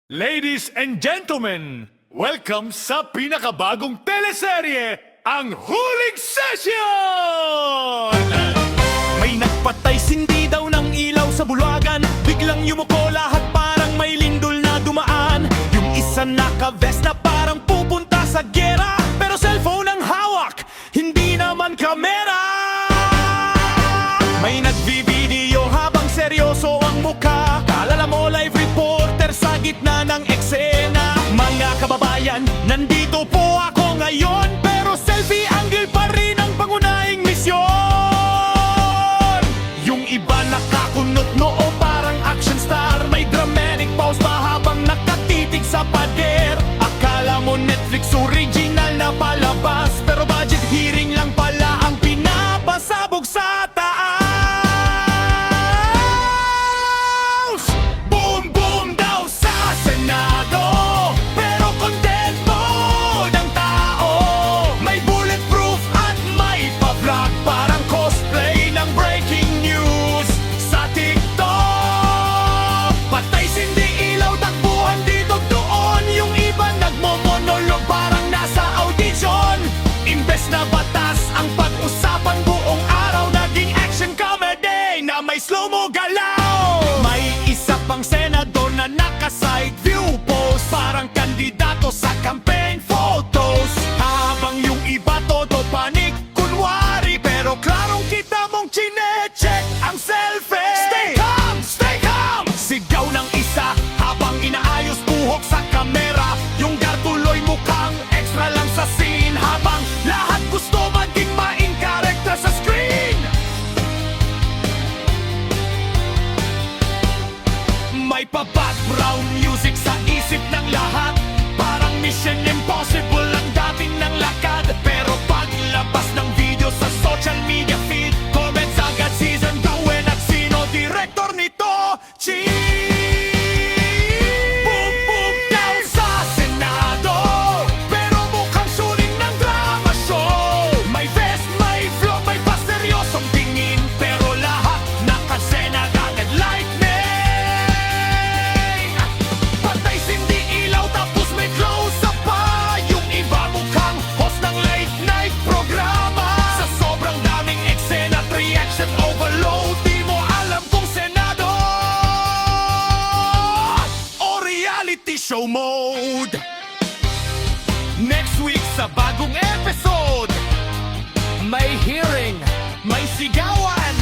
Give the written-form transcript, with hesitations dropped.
Ladies and gentlemen, welcome sa pinakabagong teleserye, ang Huling Session! May nagpatay sindi daw ng ilaw sa bulagan. Biglang yumuko lahat parang may lindol na dumaan. Yung isa naka-vest na parang pupunta sa gera, pero cellphone ang hawak, hindi naman kamera. May nagbi-video habang seryoso ang mukha. Kalala mo live reporter sa gitna ng eksena. Mga kababayan, nandito po ako ngayon, pero selfie angle pa rin ang pangunahing misyon. Yung iba nakakunot noo parang action star. May dramatic pause pa habang nakatitig sa pader. Akala mo Netflix original na palabas, pero budget hearing lang pala ang pinapasabog sa taas. Boom boom daw sa Senado, pero content mode ang tao. May bulletproof at may pa-vlog, parang cosplay ng breaking news sa TikTok. Patay sindi ilaw, takbuhan dito doon. Yung iba nagmo-monolog parang nasa audition. Imbes na batas ang pag-usapan buong araw, naging action comedy na may slow-mo galaw. May isa pang senador na naka-side view post, parang kandidato sa campaign photos. Habang yung iba todo panik kunwari, pero klarong kita mong chine-check ang selfie. Stay calm, stay calm! Sigaw ng isa habang inaayos buhok sa kamera. Yung guard tuloy mukhang extra lang sa scene, habang lahat gusto maging main character sa screen. May pa-background music sa isip ng lahat, parang Mission Impossible ang dating ng lakad. Pero paglabas ng video sa social media feed, comments agad season 2 at sino director nito? Boom boom down sa Senado, pero mukhang suling ng drama show. May vest, may flow, may paseryosong tingin, pero lahat nakasena agad lightning. Patay sindi ilaw tapos may close-up pa. Yung iba mukhang host ng late night programa. Sa sobrang daming eksena, reaction overload, di mo alam kung Senado o reality show mode. Next week sa bagong episode, may hearing, may sigawan,